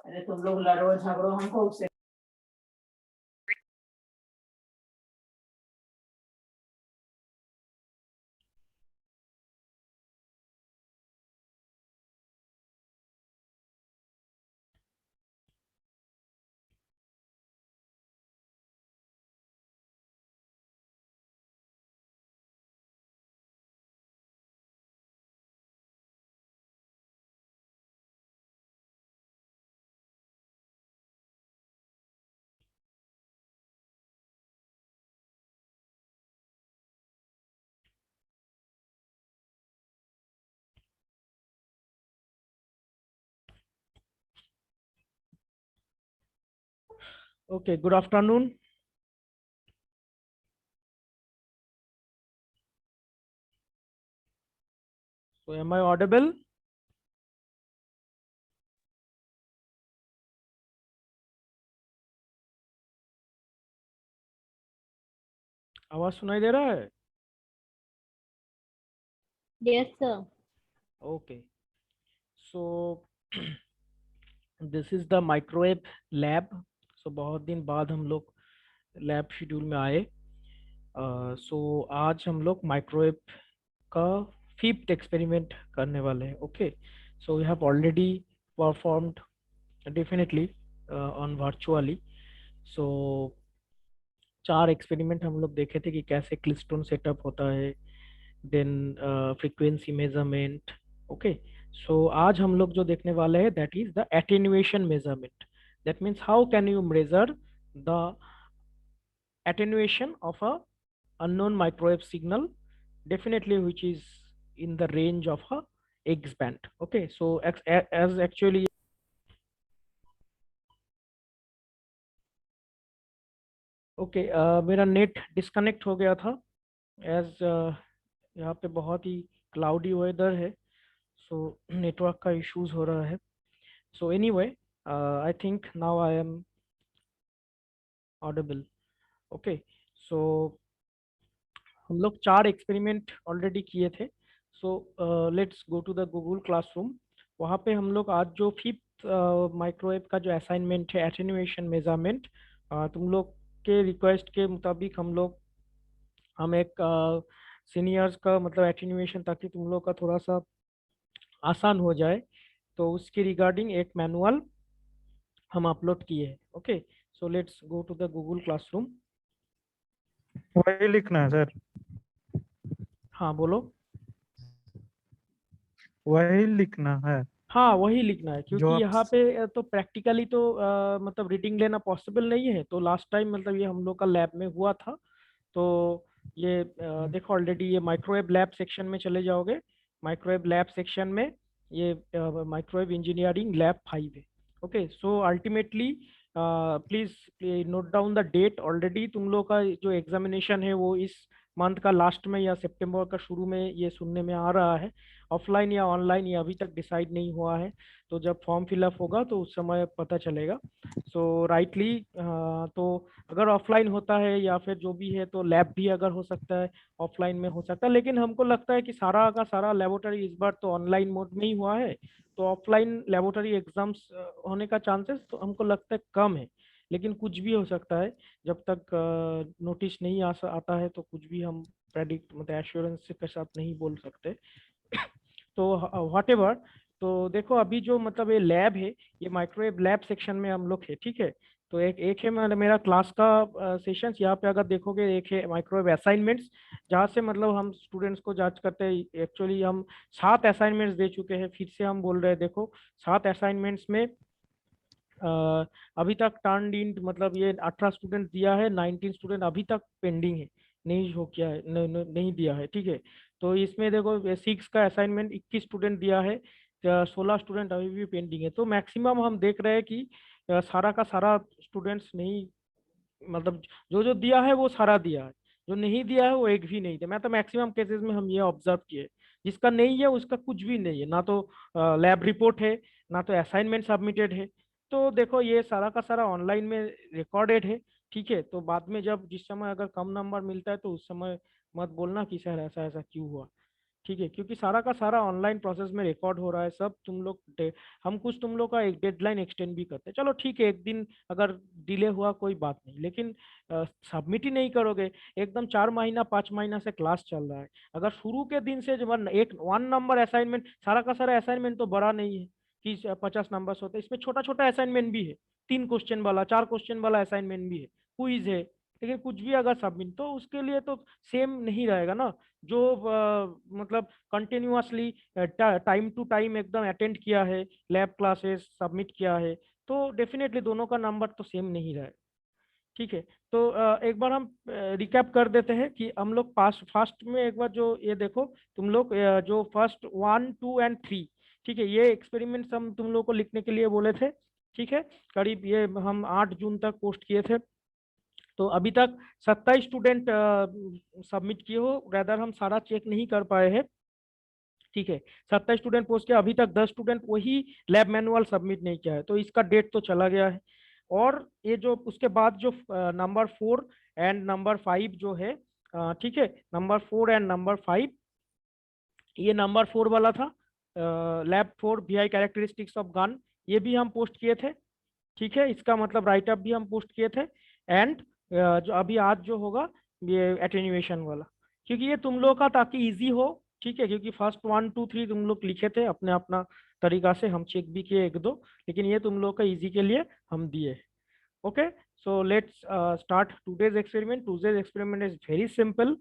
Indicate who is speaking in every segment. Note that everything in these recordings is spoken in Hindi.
Speaker 1: अरे तुम लोग लड़ो झगड़ो हमको उससे।
Speaker 2: Okay, good afternoon. So am I audible? आवाज सुनाई दे रहा है?
Speaker 3: Yes, sir.
Speaker 2: Okay. So this is the microwave lab. So बहुत दिन बाद हम लोग लैब शेड्यूल में आए। सो आज हम लोग माइक्रोवेव का फिफ्थ एक्सपेरिमेंट करने वाले हैं। Okay, so we have already performed definitely on virtually. So 4 experiment हम लोग देखे थे कि कैसे क्लिस्टोन सेटअप होता है, देन फ्रीक्वेंसी मेजरमेंट। ओके, सो आज हम लोग जो देखने वाले हैं that is the attenuation measurement. That means how can you measure the attenuation of a unknown microwave signal, definitely which is in the range of a X band. Okay, so as actually okay मेरा नेट डिस्कनेक्ट हो गया था एज यहाँ पे बहुत ही क्लाउडी वेदर है, सो नेटवर्क का इश्यूज हो रहा है। So anyway I think now I am audible. Okay, so हम लोग 4 एक्सपेरिमेंट ऑलरेडी किए थे। So let's go to the Google classroom. वहाँ पे हम लोग आज जो फिफ्थ माइक्रोवेव का जो असाइनमेंट है एटेन्यूएशन मेजरमेंट, तुम लोग के रिक्वेस्ट के मुताबिक हम एक सीनियर्स का मतलब एटेन्यूएशन, ताकि तुम लोग का थोड़ा सा आसान हो जाए, तो उसके रिगार्डिंग एक मैनुअल हम अपलोड किए हैं। Okay, so let's go to the Google classroom.
Speaker 4: वही लिखना है सर,
Speaker 2: हाँ बोलो।
Speaker 4: वही लिखना है
Speaker 2: हाँ वही लिखना है,
Speaker 4: जो
Speaker 2: क्योंकि
Speaker 4: आप।
Speaker 2: यहाँ पे तो प्रैक्टिकली तो मतलब रीडिंग लेना पॉसिबल नहीं है। तो लास्ट टाइम मतलब ये हम लोग का लैब में हुआ था। तो ये देखो ऑलरेडी ये माइक्रोवेव लैब सेक्शन में चले जाओगे। माइक्रोवेव लैब सेक्शन में ये माइक्रोवेव इंजीनियरिंग लैब 5 है। Okay, so ultimately please note down the date. Already तुम लोग का जो एग्जामिनेशन है वो इस मंथ का लास्ट में या सितंबर का शुरू में ये सुनने में आ रहा है। ऑफलाइन या ऑनलाइन ये अभी तक डिसाइड नहीं हुआ है, तो जब फॉर्म फिलअप होगा तो उस समय पता चलेगा। सो राइटली तो अगर ऑफलाइन होता है या फिर जो भी है तो लैब भी अगर हो सकता है, ऑफलाइन में हो सकता है, लेकिन हमको लगता है कि सारा का सारा लेबोरेटरी इस बार तो ऑनलाइन मोड में ही हुआ है। तो ऑफलाइन लेबोरेटरी एग्जाम्स होने का चांसेस तो हमको लगता है कम है, लेकिन कुछ भी हो सकता है। जब तक नोटिस नहीं आता है तो कुछ भी हम प्रेडिक्ट मतलब एश्योरेंस के साथ नहीं बोल सकते। तो व्हाट एवर, तो देखो अभी जो मतलब ये लैब है, ये माइक्रोवेव लैब सेक्शन में हम लोग है, ठीक है। तो एक एक है मेरा क्लास का सेशंस। यहाँ पे अगर देखोगे एक है माइक्रोवेव असाइनमेंट्स, जहाँ से मतलब हम स्टूडेंट्स को जांच करते हैं। एक्चुअली हम 7 असाइनमेंट्स दे चुके हैं, फिर से हम बोल रहे हैं। देखो 7 असाइनमेंट्स में अभी तक टर्न इन मतलब ये 18 स्टूडेंट दिया है, 19 स्टूडेंट अभी तक पेंडिंग है, नहीं हो किया है, नहीं दिया है, ठीक है। तो इसमें देखो 6 का असाइनमेंट 21 स्टूडेंट दिया है, 16 स्टूडेंट अभी भी पेंडिंग है। तो मैक्सिमम हम देख रहे हैं कि सारा का सारा स्टूडेंट्स नहीं, मतलब जो जो दिया है वो सारा दिया है, जो नहीं दिया है वो एक भी नहीं दिया। मैं तो मैक्सिमम केसेस में हम ये ऑब्जर्व किए, जिसका नहीं है उसका कुछ भी नहीं है, ना तो लैब रिपोर्ट है, ना तो असाइनमेंट सबमिटेड है। तो देखो ये सारा का सारा ऑनलाइन में रिकॉर्डेड है, ठीक है। तो बाद में जब जिस समय अगर कम नंबर मिलता है तो उस समय मत बोलना कि सर ऐसा ऐसा क्यों हुआ। ठीक है, क्योंकि सारा का सारा ऑनलाइन प्रोसेस में रिकॉर्ड हो रहा है सब। तुम लोग हम कुछ तुम लोग का एक डेडलाइन एक्सटेंड भी करते हैं, चलो ठीक है, एक दिन अगर डिले हुआ कोई बात नहीं, लेकिन सबमिट ही नहीं करोगे। एकदम 4 महीना 5 महीना से क्लास चल रहा है, अगर शुरू के दिन से जो वन नंबर असाइनमेंट, सारा का सारा असाइनमेंट तो बड़ा नहीं है कि 50 नंबर होते हैं, इसमें छोटा छोटा असाइनमेंट भी है, 3 क्वेश्चन वाला 4 क्वेश्चन वाला असाइनमेंट भी है, क्विज है। लेकिन कुछ भी अगर सबमिट, तो उसके लिए तो सेम नहीं रहेगा ना। जो मतलब कंटिन्यूअसली टाइम टू टाइम एकदम अटेंड किया है, लैब क्लासेस सबमिट किया है, तो डेफिनेटली दोनों का नंबर तो सेम नहीं रहेगा। ठीक है, तो एक बार हम रिकैप कर देते हैं कि हम लोग पास फास्ट में एक बार जो ये देखो, तुम लोग जो फर्स्ट 1 2 एंड 3, ठीक है, ये एक्सपेरिमेंट्स हम तुम लोग को लिखने के लिए बोले थे। ठीक है, करीब ये हम 8 जून तक पोस्ट किए थे। तो अभी तक 27 स्टूडेंट सबमिट किए हो, रेदर हम सारा चेक नहीं कर पाए हैं। ठीक है, 27 स्टूडेंट पोस्ट किया, अभी तक 10 स्टूडेंट वही लैब मैनुअल सबमिट नहीं किया है, तो इसका डेट तो चला गया है। और ये जो उसके बाद जो नंबर 4 एंड नंबर 5 जो है, ठीक है, नंबर 4 एंड नंबर 5, ये नंबर 4 वाला था, lab 4 VI characteristics of gun, ये भी हम पोस्ट किए थे। ठीक है, इसका मतलब राइट अप भी हम पोस्ट किए थे। एंड जो अभी आज जो होगा ये एटेन्यूएशन वाला, क्योंकि ये तुम लोग का ताकि इजी हो। ठीक है, क्योंकि फर्स्ट 1 2 3 तुम लोग लिखे थे अपने अपना तरीका से, हम चेक भी किए 1 2, लेकिन ये तुम लोग का इजी के लिए हम दिए। Okay, so let's start today's experiment. Today's experiment is very simple.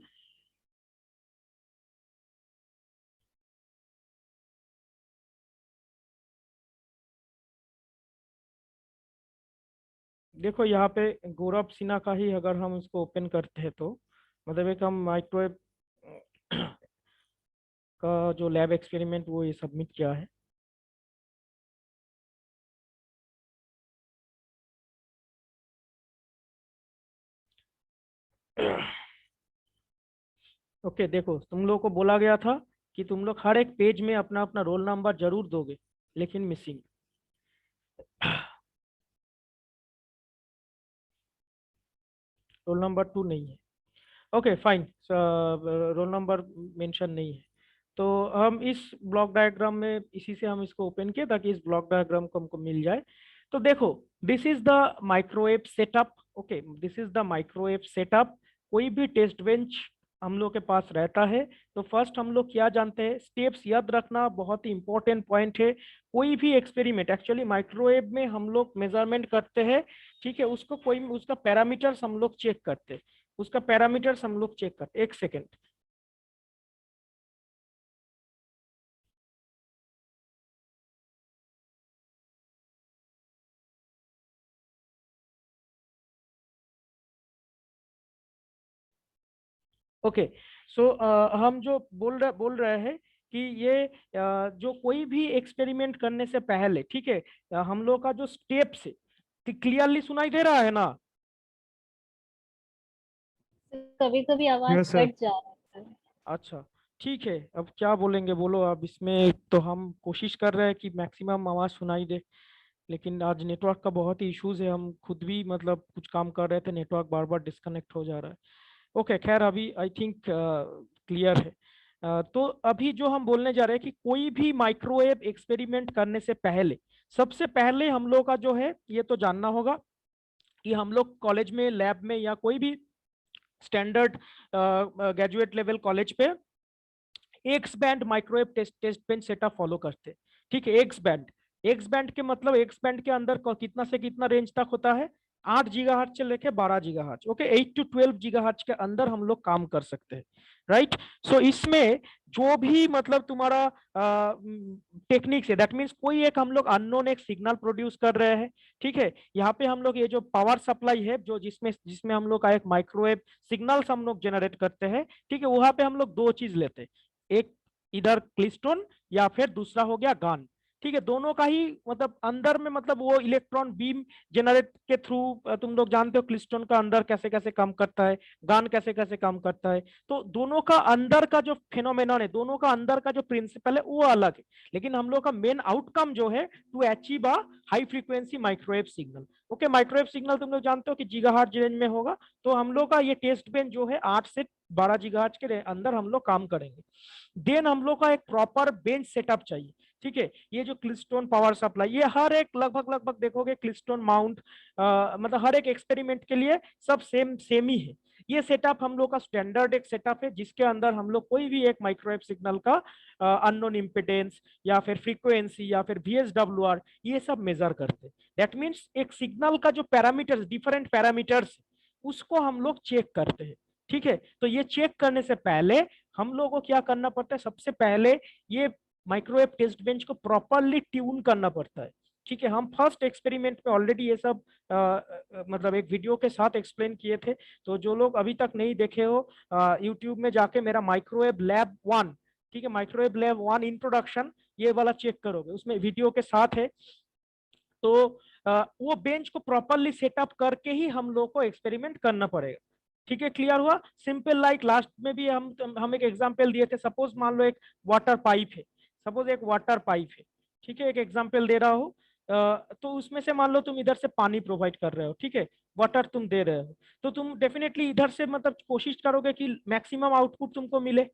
Speaker 2: देखो यहाँ पे गौरव सिन्हा का ही अगर हम इसको ओपन करते हैं, तो मतलब एक हम माइक्रोवेव का जो लैब एक्सपेरिमेंट वो ये सबमिट किया है। ओके, देखो तुम लोग को बोला गया था कि तुम लोग हर एक पेज में अपना अपना रोल नंबर जरूर दोगे, लेकिन मिसिंग रोल नंबर 2 नहीं है। Okay fine, roll number mention नहीं है। तो हम इस ब्लॉक डायग्राम में इसी से हम इसको ओपन किए ताकि इस ब्लॉक डायग्राम को हमको मिल जाए। तो देखो, this is the microwave setup. Okay, this is the microwave setup. कोई भी टेस्ट बेंच हम लोग के पास रहता है, तो फर्स्ट हम लोग क्या जानते हैं, स्टेप्स याद रखना बहुत ही इंपॉर्टेंट पॉइंट है। कोई भी एक्सपेरिमेंट एक्चुअली माइक्रोवेव में हम लोग मेजरमेंट करते हैं। ठीक है, उसको कोई उसका पैरामीटर्स हम लोग चेक करते हैं, उसका पैरामीटर्स हम लोग चेक करते। एक सेकेंड, ओके। सो हम जो बोल रहे हैं कि ये जो कोई भी एक्सपेरिमेंट करने से पहले, ठीक है, हम लोग का जो स्टेप्स है, क्लियरली सुनाई दे रहा है ना?
Speaker 3: कभी कभी आवाज
Speaker 4: यस सर।
Speaker 3: कट जा रहा है।
Speaker 2: अच्छा, ठीक है, अब क्या बोलेंगे बोलो। अब इसमें तो हम कोशिश कर रहे हैं कि मैक्सिमम आवाज सुनाई दे, लेकिन आज नेटवर्क का बहुत ही इश्यूज है। हम खुद भी मतलब कुछ काम कर रहे थे, नेटवर्क बार बार डिस्कनेक्ट हो जा रहा है। ओके, खैर अभी आई थिंक क्लियर है। तो अभी जो हम बोलने जा रहे हैं कि कोई भी माइक्रोवेव एक्सपेरिमेंट करने से पहले, सबसे पहले हम लोग का जो है ये तो जानना होगा कि हम लोग कॉलेज में, लैब में, या कोई भी स्टैंडर्ड ग्रेजुएट लेवल कॉलेज पे X band microwave test bench setup follow करते हैं। ठीक है, एक्स बैंड के मतलब एक्स बैंड के अंदर कितना से कितना रेंज तक होता है, 8 गीगाहर्ट्ज से लेके 12 गीगाहर्ट्ज। ओके, 8 to 12 गीगाहर्ट्ज के अंदर हम लोग काम कर सकते हैं। राइट, सो इसमें जो भी मतलब तुम्हारा टेक्निक्स है, दैट मीन्स कोई एक हम लोग अननोन एक सिग्नल प्रोड्यूस कर रहे हैं। ठीक है, यहाँ पे हम लोग ये जो पावर सप्लाई है, जो जिसमें जिसमें हम लोग का एक माइक्रोवेव सिग्नल्स हम लोग जनरेट करते हैं। ठीक है, वहां पे हम लोग 2 चीज लेते हैं, एक इधर क्लिस्टोन या फिर दूसरा हो गया गान। ठीक है, दोनों का ही मतलब अंदर में मतलब वो इलेक्ट्रॉन बीम जनरेट के थ्रू, तुम लोग जानते हो क्लिस्टोन का अंदर कैसे कैसे काम करता है, गान कैसे कैसे काम करता है। तो दोनों का अंदर का जो फिनोमेनन है, दोनों का अंदर का जो प्रिंसिपल है वो अलग है, लेकिन हम लोग का मेन आउटकम जो है to achieve a high frequency microwave signal. Okay, microwave signal तुम लोग जानते हो कि गीगाहर्ट्ज रेंज में होगा। तो हम लोग का ये टेस्ट बेंच जो है 8 से 12 गीगाहर्ट्ज के अंदर हम लोग काम करेंगे। देन हम लोग का एक प्रॉपर बेंच सेटअप चाहिए। ठीक है, ये जो क्लिस्टोन पावर सप्लाई, ये हर एक लगभग लगभग देखोगे क्लिस्टोन माउंट मतलब हर एक एक्सपेरिमेंट के लिए सब सेम ही है। ये सेटअप हम लोग का स्टैंडर्ड एक सेटअप है, जिसके अंदर हम लोग कोई भी एक माइक्रोवेव सिग्नल का अननोन इम्पिडेंस या फिर फ्रीक्वेंसी या फिर VSWR ये सब मेजर करते हैं। दैट मीन्स एक सिग्नल का जो पैरामीटर्स, डिफरेंट पैरामीटर्स, उसको हम लोग चेक करते हैं। ठीक है, तो ये चेक करने से पहले हम लोगों को क्या करना पड़ता है, सबसे पहले ये माइक्रोवेव टेस्ट बेंच को प्रॉपरली ट्यून करना पड़ता है। ठीक है, हम फर्स्ट एक्सपेरिमेंट में ऑलरेडी ये सब मतलब एक वीडियो के साथ एक्सप्लेन किए थे। तो जो लोग अभी तक नहीं देखे हो, यूट्यूब में जाके मेरा माइक्रोवेव लैब 1, ठीक है, माइक्रोवेव लैब 1 इंट्रोडक्शन, ये वाला चेक करोगे, उसमें वीडियो के साथ है। तो वो बेंच को प्रॉपरली सेटअप करके ही हम लोग को एक्सपेरिमेंट करना पड़ेगा। ठीक है, क्लियर हुआ? सिंपल लाइक लास्ट में भी हम एक एग्जांपल दिए थे। सपोज मान लो एक वाटर पाइप है, सपोज एक वाटर पाइप है, ठीक है, एक एग्जांपल दे रहा हूँ। तो उसमें से मान लो तुम इधर से पानी प्रोवाइड कर रहे हो, ठीक है, वाटर तुम दे रहे हो, तो तुम डेफिनेटली इधर से मतलब कोशिश करोगे कि मैक्सिमम आउटपुट तुमको मिले।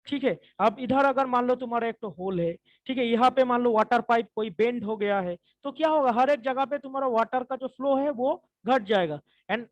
Speaker 2: ठीक है, अब इधर अगर मान लो तुम्हारा एक तो होल है, ठीक है, यहाँ पे मान लो वाटर पाइप कोई बेंड हो गया है, तो क्या होगा, हर एक जगह पे तुम्हारा वाटर का जो फ्लो है वो घट जाएगा। एंड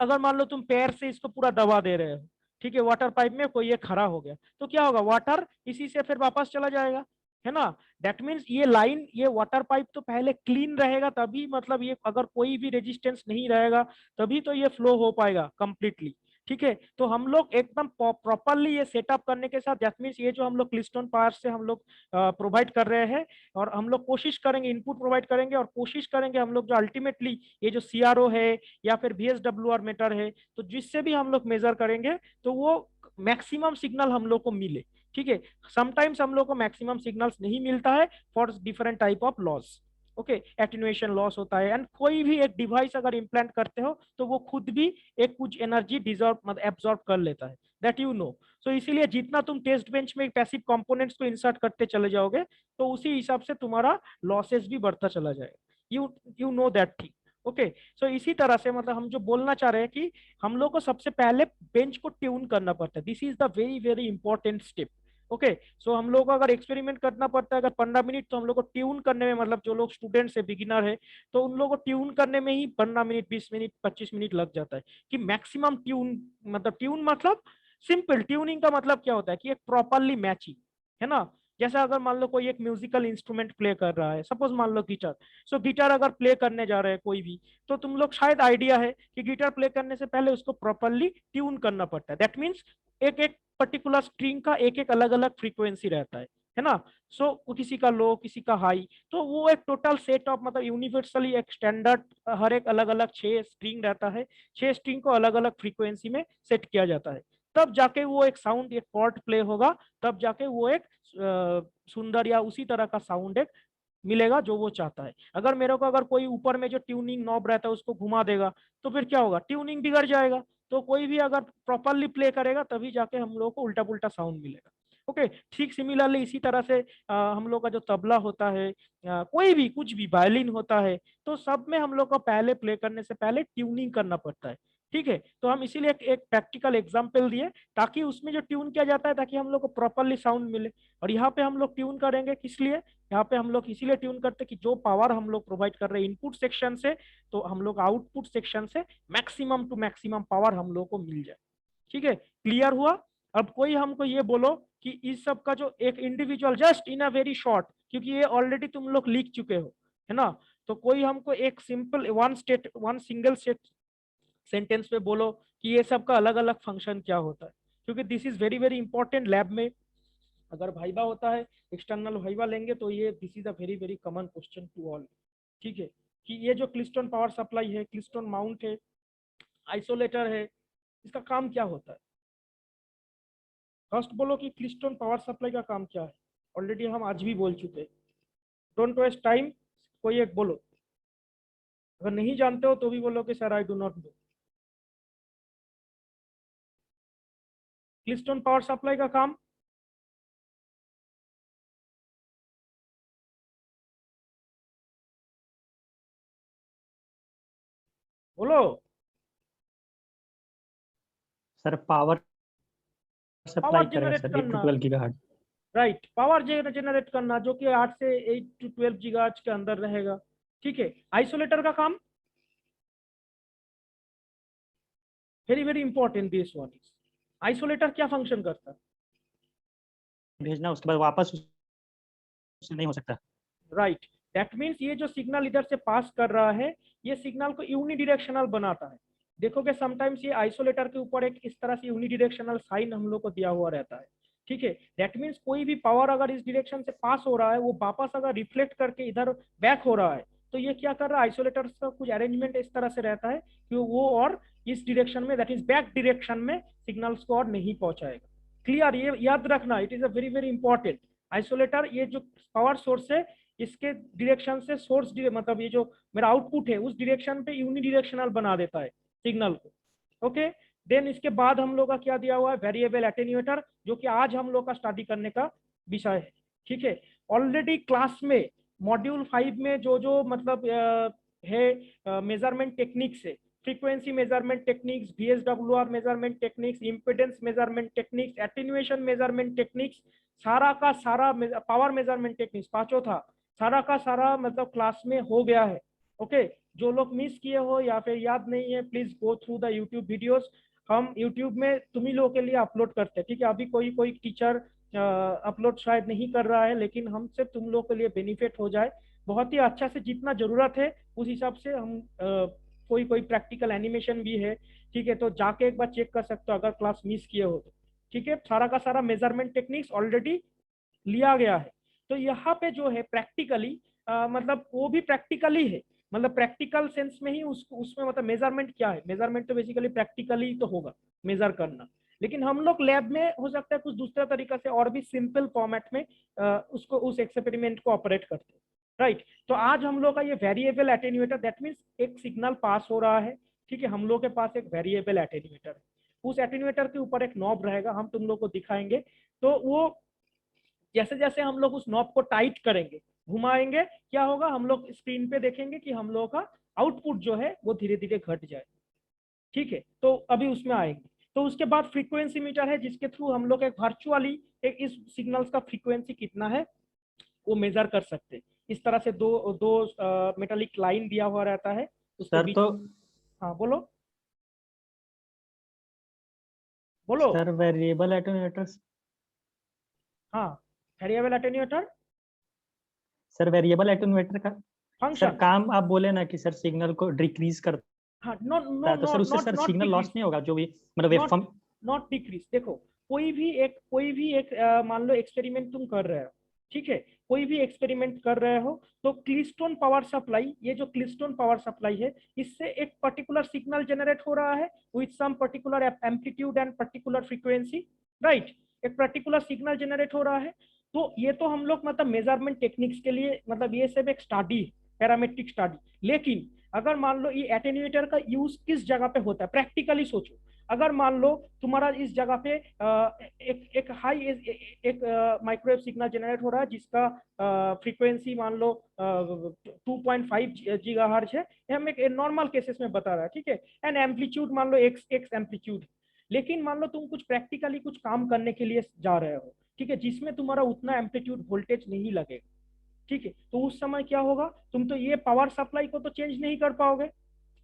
Speaker 2: अगर मान लो तुम पैर से इसको पूरा दबा दे रहे हो, ठीक है, वाटर पाइप में कोई एक खड़ा हो गया, तो क्या होगा, वाटर इसी से फिर वापस चला जाएगा, है ना। दैट मीन्स ये लाइन, ये वाटर पाइप तो पहले क्लीन रहेगा, तभी मतलब ये अगर कोई भी रेजिस्टेंस नहीं रहेगा तभी तो ये फ्लो हो पाएगा कंप्लीटली। ठीक है, तो हम लोग एकदम प्रॉपरली ये सेटअप करने के साथ, दैट मीन्स ये जो हम लोग क्लिस्टोन पावर से हम लोग प्रोवाइड कर रहे हैं, और हम लोग कोशिश करेंगे, इनपुट प्रोवाइड करेंगे और कोशिश करेंगे हम लोग जो अल्टीमेटली ये जो CRO है या फिर VSWR मीटर है, तो जिससे भी हम लोग मेजर करेंगे तो वो मैक्सिमम सिग्नल हम लोग को मिले। ठीक है, समटाइम्स हम लोग को मैक्सिमम सिग्नल्स नहीं मिलता है for different type of loss. Okay, attenuation loss होता है। एंड कोई भी एक डिवाइस अगर इम्प्लांट करते हो तो वो खुद भी एक कुछ एनर्जी डिजॉर्ब मतलब एब्जॉर्ब कर लेता है, दैट यू नो। सो इसीलिए जितना तुम टेस्ट बेंच में पैसिव कंपोनेंट्स को इंसर्ट करते चले जाओगे, तो उसी हिसाब से तुम्हारा लॉसेस भी बढ़ता चला जाएगा। You know that thing. Okay, so इसी तरह से मतलब हम जो बोलना चाह रहे हैं कि हम लोग को सबसे पहले बेंच को ट्यून करना पड़ता है। This is the very very important step. Okay, so हम लोग को अगर एक्सपेरिमेंट करना पड़ता है अगर 15 मिनट, तो हम लोग को ट्यून करने में मतलब जो लोग स्टूडेंट्स है, बिगिनर है, तो उन लोगों को ट्यून करने में ही 15 मिनट, 20 मिनट, 25 मिनट लग जाता है कि मैक्सिमम ट्यून। मतलब ट्यून मतलब सिंपल ट्यूनिंग का मतलब क्या होता है कि एक प्रॉपरली मैचिंग, है ना। जैसे अगर मान लो कोई एक म्यूजिकल इंस्ट्रूमेंट प्ले कर रहा है, सपोज मान लो गिटार। सो गिटार अगर प्ले करने जा रहे हैं कोई भी, तो तुम लोग शायद आइडिया है कि गिटार प्ले करने से पहले उसको प्रॉपरली ट्यून करना पड़ता है। दैट मीन्स एक एक पर्टिकुलर स्ट्रिंग का एक एक अलग अलग फ्रीक्वेंसी रहता है ना। सो किसी का लो, किसी का हाई, तो वो एक टोटल सेट ऑफ मतलब यूनिवर्सली एक स्टैंडर्ड हर एक अलग अलग 6 स्ट्रिंग रहता है। 6 स्ट्रिंग को अलग अलग फ्रीक्वेंसी में सेट किया जाता है, तब जाके वो एक साउंड, एक कॉर्ड प्ले होगा, तब जाके वो एक सुंदर या उसी तरह का साउंड एक मिलेगा जो वो चाहता है। अगर मेरे को अगर कोई ऊपर में जो ट्यूनिंग नॉब रहता है उसको घुमा देगा, तो फिर क्या होगा, ट्यूनिंग बिगड़ जाएगा। तो कोई भी अगर प्रॉपरली प्ले करेगा तभी जाके हम लोग को उल्टा पुल्टा साउंड मिलेगा। ओके, ठीक सिमिलरली इसी तरह से हम लोग का जो तबला होता है, कोई भी कुछ भी वायलिन होता है, तो सब में हम लोग को पहले प्ले करने से पहले ट्यूनिंग करना पड़ता है। ठीक है, तो हम इसीलिए एक प्रैक्टिकल एग्जांपल दिए ताकि उसमें जो ट्यून किया जाता है ताकि हम लोग को प्रॉपरली साउंड मिले। और यहाँ पे हम लोग ट्यून करेंगे किस लिए, यहाँ पे हम लोग इसीलिए ट्यून करते हैं कि जो पावर हम लोग प्रोवाइड कर रहे हैं इनपुट सेक्शन से, तो हम लोग आउटपुट सेक्शन से मैक्सिमम टू मैक्सिमम पावर हम लोग को मिल जाए। ठीक है, क्लियर हुआ? अब कोई हमको ये बोलो कि इस सब का जो एक individual just in a very short, क्योंकि ये ऑलरेडी तुम लोग लिख चुके हो, है ना, तो कोई हमको एक सिंपल वन सिंगल सेंटेंस में बोलो कि ये सब का अलग अलग फंक्शन क्या होता है, क्योंकि this is very very important. Lab में अगर भाइवा होता है, एक्सटर्नल भाइवा लेंगे, तो ये this is a very very common question to all. ठीक है, कि ये जो क्लिस्टोन पावर सप्लाई है, क्लिस्टोन माउंट है, आइसोलेटर है, इसका काम क्या होता है। फर्स्ट बोलो कि क्लिस्टोन पावर सप्लाई का काम क्या है, ऑलरेडी हम आज भी बोल चुके हैं। डोंट वेस्ट टाइम, कोई एक बोलो, अगर नहीं जानते हो तो भी बोलो कि sir I do not know. Klystron power supply का काम, बोलो।
Speaker 5: सर पावर सप्लाई
Speaker 2: पावर
Speaker 5: करेगा
Speaker 2: जनरेट
Speaker 5: सर 8 to
Speaker 2: करना,
Speaker 5: 12 गीगाहर्ट्ज।
Speaker 2: राइट, पावर जनरेट करना जो कि 8 से 8 to 12 गीगाहर्ट्ज के अंदर रहेगा। ठीक है, आइसोलेटर का काम, very very important this one is, isolator क्या फंक्शन करता है?
Speaker 5: भेजना उसके बाद वापस उससे नहीं हो सकता।
Speaker 2: राइट, दैट मीन्स ये जो सिग्नल इधर से पास कर रहा है, ये सिग्नल को यूनिडिरेक्शनल बनाता है। देखोगे समटाइम्स ये आइसोलेटर के ऊपर एक इस तरह से यूनिडिरेक्शनल साइन हम लोग को दिया हुआ रहता है। ठीक है, दैट मीन्स कोई भी पावर अगर इस डायरेक्शन से पास हो रहा है, वो वापस अगर रिफ्लेक्ट करके इधर बैक हो रहा है, तो ये क्या कर रहा है, आइसोलेटर का कुछ अरेंजमेंट इस तरह से रहता है कि वो और इस डायरेक्शन में, दैट इज बैक डायरेक्शन में सिग्नल्स को और नहीं पहुंचाएगा। क्लियर, ये याद रखना, it is a very very important. Isolator ये जो पावर सोर्स है, इसके डायरेक्शन से सोर्स मतलब ये जो मेरा आउटपुट है उस डायरेक्शन पे यूनिडायरेक्शनल बना देता है सिग्नल को। ओके, देन इसके बाद हम लोग का क्या दिया हुआ है, वेरिएबल एटेन्यूएटर, जो कि आज हम लोग का स्टडी करने का विषय है। ठीक है, ऑलरेडी क्लास में मॉड्यूल 5 में जो जो मतलब है मेजरमेंट टेक्निक्स है, frequency measurement techniques, VSWR measurement techniques, impedance measurement techniques, attenuation measurement techniques, सारा का सारा पावर मेजरमेंट टेक्निक्स पांचों था, सारा का सारा मतलब क्लास में हो गया है। ओके, जो लोग मिस किए हो या फिर याद नहीं है, please go through the YouTube videos, हम यूट्यूब में तुम्ही लोगों के लिए अपलोड करते हैं। ठीक है, अभी कोई कोई टीचर अपलोड शायद नहीं कर रहा है, लेकिन हमसे तुम लोग के लिए बेनिफिट हो जाए, बहुत ही अच्छा से जितना जरूरत है उस हिसाब से हम कोई कोई प्रैक्टिकल एनिमेशन भी है। ठीक है, तो जाके एक बार चेक कर सकते हो अगर क्लास मिस किए हो तो। ठीक है, सारा का सारा मेजरमेंट टेक्निक्स ऑलरेडी लिया गया है। तो यहाँ पे जो है प्रैक्टिकली मतलब वो भी प्रैक्टिकली है, मतलब प्रैक्टिकल सेंस में ही उसमें मतलब मेजरमेंट क्या है, मेजरमेंट तो बेसिकली प्रैक्टिकली तो होगा मेजर करना, लेकिन हम लोग लैब में हो सकता है कुछ दूसरा तरीका से और भी सिंपल फॉर्मेट में उसको उस एक्सपेरिमेंट को ऑपरेट करते हैं। राइट, तो आज हम लोग का ये वेरिएबल एटेन्यूएटर, दैट मीन्स एक सिग्नल पास हो रहा है। ठीक है, हम लोग के पास एक वेरिएबल एटेन्यूएटर है, उस एटेन्यूएटर के ऊपर एक नॉब रहेगा, हम तुम लोग को दिखाएंगे। तो वो जैसे जैसे हम लोग उस नॉब को टाइट करेंगे, घुमाएंगे, क्या होगा, हम लोग स्क्रीन पे देखेंगे कि हम लोगों का आउटपुट जो है वो धीरे धीरे घट जाए। ठीक है, तो अभी उसमें आएंगे। तो उसके बाद फ्रीक्वेंसी मीटर है, जिसके थ्रू हम लोग एक वर्चुअली एक इस सिग्नल्स का फ्रीक्वेंसी कितना है वो मेजर कर सकते हैं। इस तरह से दो दो मेटालिक लाइन दिया हुआ रहता है उसके
Speaker 5: सर
Speaker 2: बीच।
Speaker 5: तो
Speaker 2: हाँ बोलो बोलो।
Speaker 5: सर वेरिएबल एटेन्यूएटर,
Speaker 2: हाँ, variable attenuator
Speaker 5: sir variable attenuator का सर
Speaker 2: फंक्शन,
Speaker 5: काम आप बोले ना कि सर सिग्नल को डिक्रीज करता
Speaker 2: हाँ, नो नो
Speaker 5: है, तो
Speaker 2: नो
Speaker 5: सर उससे
Speaker 2: not
Speaker 5: sir
Speaker 2: not
Speaker 5: signal loss
Speaker 2: decrease,
Speaker 5: नहीं होगा जो भी मतलब
Speaker 2: नॉट
Speaker 5: वेवफॉर्म।
Speaker 2: Not decrease. देखो, कोई भी एक मान लो एक्सपेरिमेंट तुम कर रहे हो, ठीक है, कोई भी एक्सपेरिमेंट कर रहे हो, तो क्लिस्टोन पावर सप्लाई, ये जो क्लिस्टोन पावर सप्लाई है, इससे एक पर्टिकुलर सिग्नल जनरेट हो रहा है with some particular amplitude and particular frequency. Right, एक पर्टिकुलर सिग्नल जनरेट हो रहा है। तो ये तो हम लोग मतलब मेजरमेंट टेक्निक्स के लिए मतलब ये सब एक स्टडी, पैरामेट्रिक स्टडी। लेकिन अगर मान लो ये एटेन्यूएटर का यूज किस जगह पे होता है, प्रैक्टिकली सोचो। अगर मान लो तुम्हारा इस जगह पे एक हाई एक माइक्रोवेव सिग्नल जनरेट हो रहा है जिसका फ्रीक्वेंसी मान लो 2.5 गीगाहर्ट्ज है, ये हम एक नॉर्मल केसेस में बता रहा है। ठीक है, एंड एम्पलीट्यूड मान लो एक्स एक्स एम्पलीट्यूड। लेकिन मान लो तुम कुछ प्रैक्टिकली कुछ काम करने के लिए जा रहे हो, ठीक है, जिसमें तुम्हारा उतना एम्पलीट्यूड वोल्टेज नहीं लगेगा। ठीक है, तो उस समय क्या होगा, तुम तो ये पावर सप्लाई को तो चेंज नहीं कर पाओगे।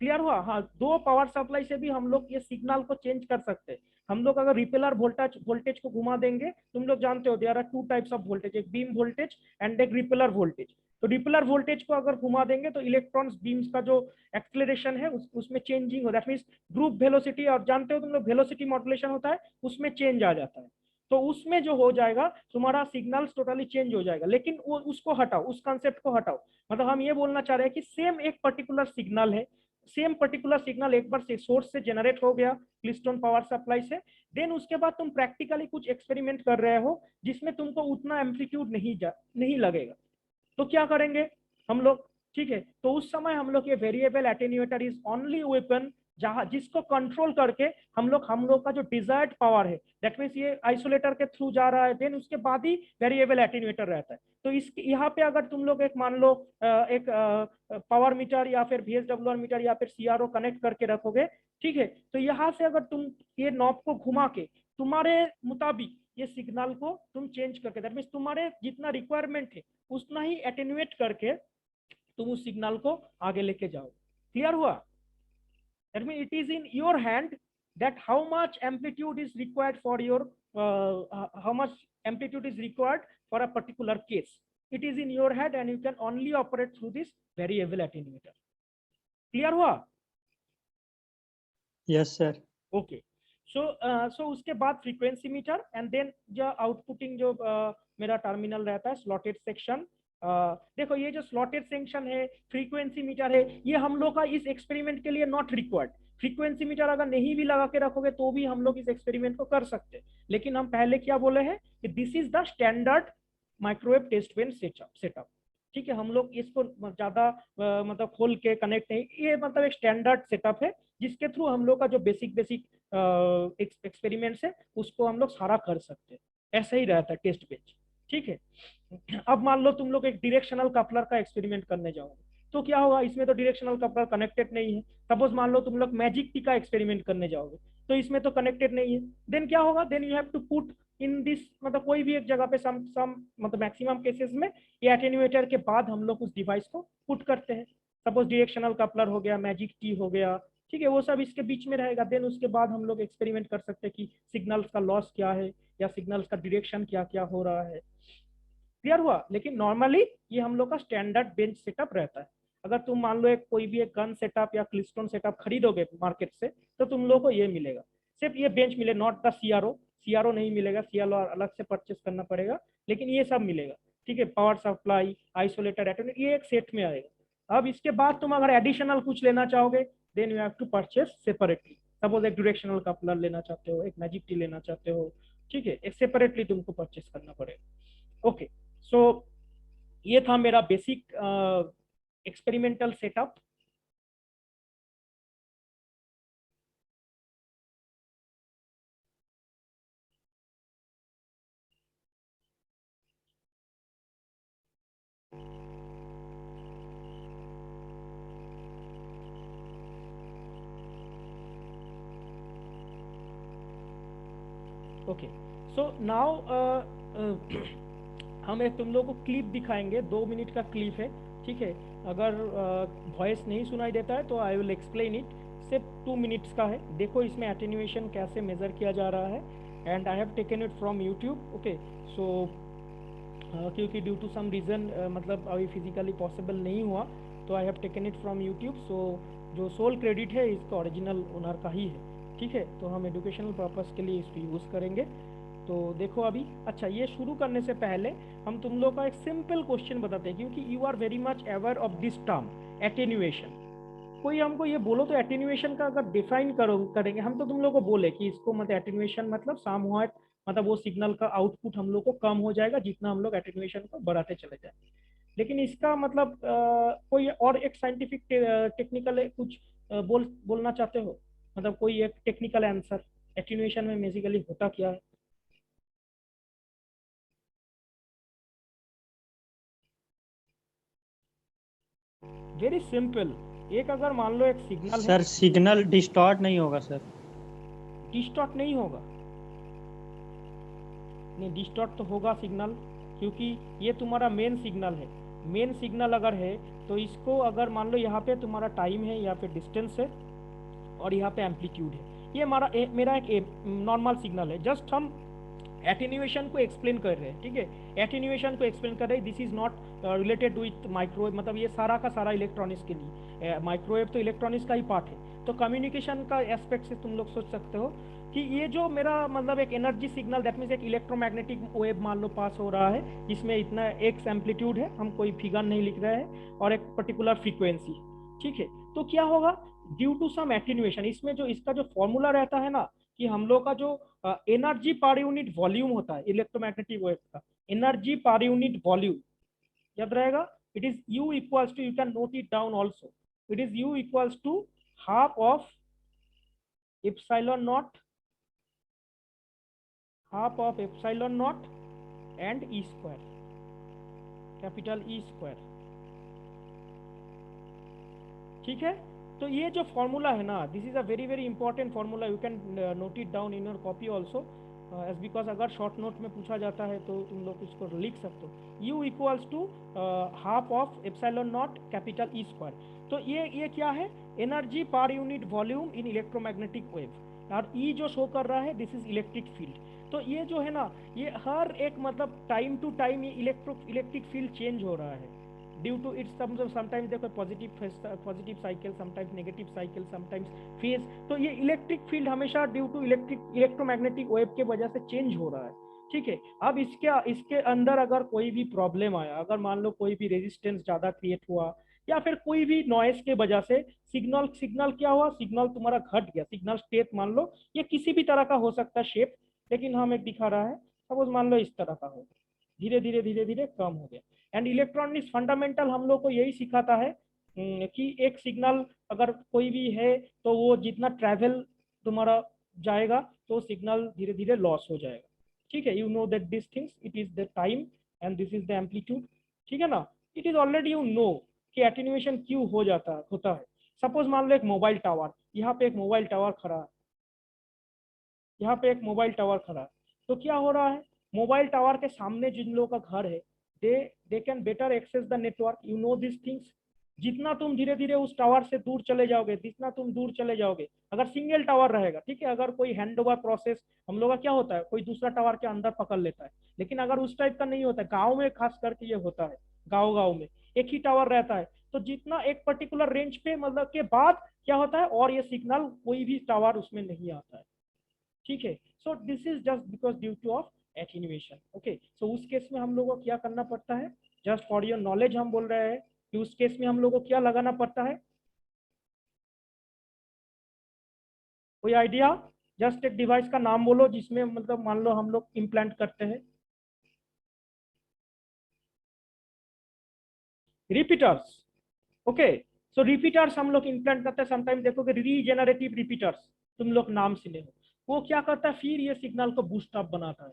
Speaker 2: क्लियर हुआ? हाँ, दो पावर सप्लाई से भी हम लोग ये सिग्नल को चेंज कर सकते हैं। हम लोग अगर रिपेलर वोल्टेज को घुमा देंगे, तुम लोग जानते हो there are two types of voltage, एक बीम वोल्टेज एंड एक रिपेलर वोल्टेज। तो रिपेलर वोल्टेज को अगर घुमा देंगे तो इलेक्ट्रॉन्स बीम्स का जो एक्सेलरेशन है उसमें चेंजिंग हो, दैट मींस ग्रुप वेलोसिटी, और जानते हो तुम लोग वेलोसिटी मॉड्यूलेशन होता है, उसमें चेंज आ जाता है। तो उसमें जो हो जाएगा तुम्हारा सिग्नल टोटली चेंज हो जाएगा। लेकिन वो उसको हटाओ, उस कंसेप्ट को हटाओ। मतलब हम ये बोलना चाह रहे हैं कि सेम एक पर्टिकुलर सिग्नल है, सेम पर्टिकुलर सिग्नल एक बार से सोर्स से जनरेट हो गया क्लिस्टोन पावर सप्लाई से, देन उसके बाद तुम प्रैक्टिकली कुछ एक्सपेरिमेंट कर रहे हो जिसमें तुमको उतना एम्पलीट्यूड नहीं लगेगा। तो क्या करेंगे हम लोग, ठीक है, तो उस समय हम लोग ये variable attenuator is only weapon जहां जिसको कंट्रोल करके हम लोग का जो डिजायर्ड पावर है, दैट मीन्स ये आइसोलेटर के थ्रू जा रहा है, देन उसके बाद ही वेरिएबल एटेन्यूएटर रहता है। तो इस यहाँ पे अगर तुम लोग एक मान लो एक पावर मीटर या फिर VSWR मीटर या फिर CRO कनेक्ट करके रखोगे, ठीक है, तो यहाँ से अगर तुम ये नॉब को घुमा के तुम्हारे मुताबिक ये सिग्नल को तुम चेंज करके, दैट मीन्स तुम्हारे जितना रिक्वायरमेंट है उतना ही एटेन्यूएट करके तुम उस सिग्नल को आगे लेके जाओ। क्लियर हुआ? That means it is in your hand that how much amplitude is required for your how much amplitude is required for a particular case. It is in your hand and you can only operate through this variable attenuator. Clear हुआ?
Speaker 5: Yes sir.
Speaker 2: Okay. So उसके बाद फ्रीक्वेंसी मीटर एंड देन जो आउटपुटिंग जो मेरा टर्मिनल रहता है स्लॉटेड सेक्शन। देखो ये जो स्लॉटेड सेक्शन है, फ्रीक्वेंसी मीटर है, ये हम लोग का इस एक्सपेरिमेंट के लिए नॉट रिक्वायर्ड। फ्रीक्वेंसी मीटर अगर नहीं भी लगा के रखोगे तो भी हम लोग इस एक्सपेरिमेंट को कर सकते हैं, लेकिन हम पहले क्या बोले हैं कि this is the standard microwave test bench setup. ठीक है, हम लोग इसको ज्यादा मतलब खोल के कनेक्ट नहीं, ये मतलब एक स्टैंडर्ड सेटअप है जिसके थ्रू हम लोग का जो बेसिक एक्सपेरिमेंट्स है उसको हम लोग सारा कर सकते हैं। ऐसा ही रहता है टेस्ट बेंच। ठीक है, अब मान लो तुम लोग एक डायरेक्शनल कपलर का एक्सपेरिमेंट करने जाओगे तो क्या होगा, इसमें तो डायरेक्शनल कपलर कनेक्टेड नहीं है। सपोज मान लो तुम लोग मैजिक टी का एक्सपेरिमेंट करने जाओगे तो इसमें तो कनेक्टेड नहीं है, देन क्या होगा, then you have to put in this, मतलब कोई भी एक जगह पे सम मतलब मैक्सिमम केसेस में ये एटेन्यूएटर के बाद हम लोग उस डिवाइस को पुट करते हैं। सपोज डायरेक्शनल कपलर हो गया, मैजिक टी हो गया, ठीक है, वो सब इसके बीच में रहेगा। देन उसके बाद हम लोग एक्सपेरिमेंट कर सकते हैं कि सिग्नल्स का लॉस क्या है या सिग्नल्स का डायरेक्शन क्या क्या हो रहा है। क्लियर हुआ? लेकिन नॉर्मली ये हम लोग का स्टैंडर्ड बेंच सेटअप रहता है। अगर तुम मान लो एक कोई भी एक गन सेटअप या क्लिस्टोन सेटअप खरीदोगे मार्केट से तो तुम लोग को ये मिलेगा, सिर्फ ये बेंच मिले, नॉट द सीआरओ नहीं मिलेगा, सीआरओ अलग से परचेस करना पड़ेगा, लेकिन ये सब मिलेगा। ठीक है, पावर सप्लाई, आइसोलेटर, एटेन्यूएटर, ये एक सेट में आएगा। अब इसके बाद तुम अगर एडिशनल कुछ लेना चाहोगे then you have to purchase separately. Suppose एक डायरेक्शनल कपलर लेना चाहते हो, एक मैजिक टी लेना चाहते हो, ठीक है, एक सेपरेटली तुमको परचेस करना पड़ेगा। ओके, सो ये था मेरा basic experimental setup. Okay, so now हम एक तुम लोगों को क्लिप दिखाएंगे, 2 मिनट का क्लिप है। ठीक है, अगर वॉइस नहीं सुनाई देता है तो आई विल एक्सप्लेन इट, सिर्फ 2 मिनट्स का है। देखो इसमें एटेन्यूएशन कैसे मेजर किया जा रहा है and I have taken it from YouTube. Okay, so क्योंकि ड्यू टू सम रीज़न मतलब अभी फिजिकली पॉसिबल नहीं हुआ तो I have taken it from YouTube. So जो सोल क्रेडिट है इसका ओरिजिनल ओनर का ही है। ठीक है, तो हम एजुकेशनल पर्पस के लिए इसको यूज़ करेंगे। तो देखो अभी, अच्छा ये शुरू करने से पहले हम तुम लोग का एक सिंपल क्वेश्चन बताते हैं, क्योंकि you are very much aware of this term attenuation. कोई हमको ये बोलो तो एटेन्यूएशन का अगर डिफाइन करेंगे हम तो तुम लोग को बोले कि इसको मतलब एटेन्यूएशन मतलब समव्हाट, मतलब वो सिग्नल का आउटपुट हम लोग को कम हो जाएगा जितना हम लोग एटेन्यूएशन को बढ़ाते चले जाएंगे। लेकिन इसका मतलब कोई और एक साइंटिफिक टेक्निकल कुछ बोलना चाहते हो, मतलब कोई एक टेक्निकल आंसर एटेन्यूएशन में बेसिकली होता क्या है? वेरी सिंपल, एक अगर मान लो एक सिग्नल
Speaker 5: सर सिग्नल डिस्टॉर्ट नहीं होगा सर?
Speaker 2: डिस्टॉर्ट नहीं होगा, नहीं डिस्टॉर्ट तो होगा सिग्नल, क्योंकि ये तुम्हारा मेन सिग्नल है। मेन सिग्नल अगर है तो इसको अगर मान लो यहाँ पे तुम्हारा टाइम है या फिर डिस्टेंस है और यहाँ पे एम्पलीट्यूड है, ये हमारा मेरा एक नॉर्मल सिग्नल है। जस्ट हम एटेन्यूएशन को एक्सप्लेन कर रहे हैं। ठीक है, एटेन्यूएशन को एक्सप्लेन कर रहे हैं। This is not related with microwave, मतलब ये सारा का सारा इलेक्ट्रॉनिक्स के लिए, माइक्रोवेव तो इलेक्ट्रॉनिक्स का ही पार्ट है। तो कम्युनिकेशन का एस्पेक्ट से तुम लोग सोच सकते हो कि ये जो मेरा मतलब एक एनर्जी सिग्नल, दैट मीन्स एक इलेक्ट्रोमैग्नेटिक वेव मान लो पास हो रहा है, जिसमें इतना एक्स एम्पलीट्यूड है, हम कोई फिगर नहीं लिख रहे हैं, और एक पर्टिकुलर फ्रीक्वेंसी। ठीक है, तो क्या होगा, ड्यू टू सम एटेन्यूएशन, इसमें जो इसका जो फॉर्मूला रहता है ना कि हम लोग का जो एनर्जी पर यूनिट वॉल्यूम होता है इलेक्ट्रोमैग्नेटिक वेव का, एनर्जी पर यूनिट वॉल्यूम, याद रहेगा, it is u equals to, you can note it down also, it is u equals to half of epsilon naught, half of epsilon naught and E square, capital E square. ठीक है, तो ये जो फॉर्मूला है ना, this is a very very important formula, you can note it down in your copy also, as because अगर शॉर्ट नोट में पूछा जाता है तो तुम लोग इसको लिख सकते हो। u equals to half of epsilon naught capital E square. तो ये क्या है, energy per unit volume in electromagnetic wave, और ई जो शो कर रहा है दिस इज इलेक्ट्रिक फील्ड। तो ये जो है ना, ये हर एक मतलब टाइम टू टाइम ये इलेक्ट्रिक फील्ड चेंज हो रहा है ड्यू टू इट्स समटाइम्स देखो positive cycle, sometimes negative cycle, sometimes phase. तो ये इलेक्ट्रिक फील्ड हमेशा ड्यू टू इलेक्ट्रोमैग्नेटिक वेव के वजह से चेंज हो रहा है। ठीक है, अब इसके अंदर अगर कोई भी प्रॉब्लम आया, अगर मान लो कोई भी रेजिस्टेंस ज्यादा क्रिएट हुआ या फिर कोई भी नॉइस के वजह से सिग्नल क्या हुआ, सिग्नल तुम्हारा घट गया, सिग्नल स्टेट मान लो ये किसी भी तरह का हो सकता है शेप, लेकिन हम एक दिखा रहा है, सपोज मान लो इस तरह का हो, धीरे धीरे कम हो गया। एंड इलेक्ट्रॉनिक्स फंडामेंटल हम लोग को यही सिखाता है कि एक सिग्नल अगर कोई भी है तो वो जितना ट्रैवल तुम्हारा जाएगा तो सिग्नल धीरे धीरे लॉस हो जाएगा। ठीक है, you know that this things, it is the time and this is the amplitude. ठीक है ना, it is already you know कि एटेन्यूएशन क्यों होता है। सपोज मान लो एक मोबाइल टावर, यहाँ पे एक मोबाइल टावर खड़ा है, यहाँ पे एक मोबाइल टावर खड़ा है, तो क्या हो रहा है, मोबाइल टावर के सामने जिन लोगों का घर है they can better access the network, you know this things. जितना तुम धीरे धीरे उस टावर से दूर चले जाओगे, जितना तुम दूर चले जाओगे, अगर सिंगल टावर रहेगा, ठीक है, अगर कोई हैंड ओवर प्रोसेस हम लोग का क्या होता है, कोई दूसरा टावर के अंदर पकड़ लेता है, लेकिन अगर उस टाइप का नहीं होता है, गाँव में खास करके ये होता है, गाँव में एक ही टावर रहता है, तो जितना एक पर्टिकुलर रेंज पे मतलब के बाद क्या होता है, और ये सिग्नल कोई भी टावर उसमें नहीं आता है। ठीक है, so this is just because due to of attenuation. Okay, so उस केस में हम लोग को क्या करना पड़ता है, जस्ट फॉर योर नॉलेज हम बोल रहे हैं कि उस केस में हम लोग को क्या लगाना पड़ता है, कोई आइडिया? जस्ट एक डिवाइस का नाम बोलो जिसमें मतलब मान लो हम लोग इम्प्लांट करते हैं। रिपीटर्स। ओके, सो रिपीटर्स हम लोग इम्प्लांट करते हैं, समटाइम देखोगे रीजेनरेटिव रिपीटर्स तुम लोग नाम सुने हो, वो क्या करता है, फिर ये सिग्नल को बूस्ट अप बनाता है।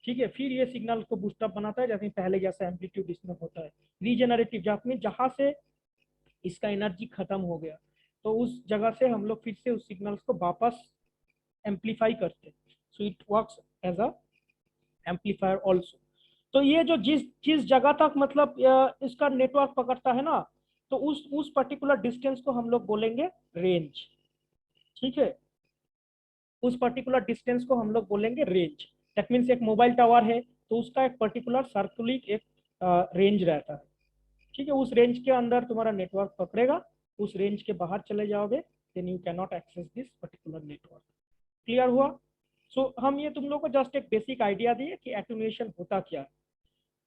Speaker 2: ठीक है, फिर ये सिग्नल को बूस्ट अप बनाता है, जैसे पहले जैसा एम्पलीट्यूड इसमें होता है। रीजेनरेटिव जहाँ से इसका एनर्जी खत्म हो गया, तो उस जगह से हम लोग फिर से उस सिग्नल्स को वापस एम्पलीफाई करते हैं, so it works as a amplifier also. तो ये जो जिस जगह तक मतलब इसका नेटवर्क पकड़ता है ना, तो उस पर्टिकुलर डिस्टेंस को हम लोग बोलेंगे रेंज। ठीक है, उस पर्टिकुलर डिस्टेंस को हम लोग बोलेंगे रेंज। दैट मीन्स एक मोबाइल टावर है तो उसका एक पर्टिकुलर सर्कुलर एक रेंज रहता है। ठीक है, उस रेंज के अंदर तुम्हारा नेटवर्क पकड़ेगा, उस रेंज के बाहर चले जाओगे then you can not access this particular network. Clear हुआ? सो हम ये तुम लोग को जस्ट एक बेसिक आइडिया दिए कि एटेन्यूएशन होता क्या है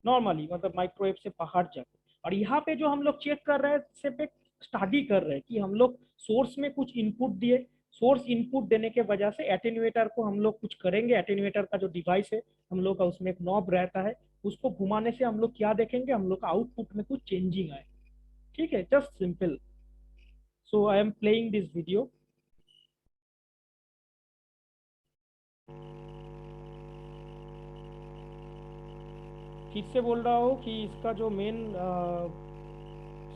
Speaker 2: नॉर्मली, मतलब माइक्रोवेव से बाहर जाके। और यहाँ पे जो हम लोग चेक कर रहे हैं, सिर्फ एक स्टडी कर रहे हैं कि हम लोग सोर्स में कुछ इनपुट दिए, सोर्स इनपुट देने के वजह से एटेन्यूएटर को हम लोग कुछ करेंगे। एटेन्यूएटर का जो डिवाइस है हम लोग का, उसमें एक नॉब रहता है, उसको घुमाने से हम लोग क्या देखेंगे, हम लोग का आउटपुट में कुछ चेंजिंग आए। ठीक है, just simple. So I am playing this video. फिर से बोल रहा हूँ कि इसका जो मेन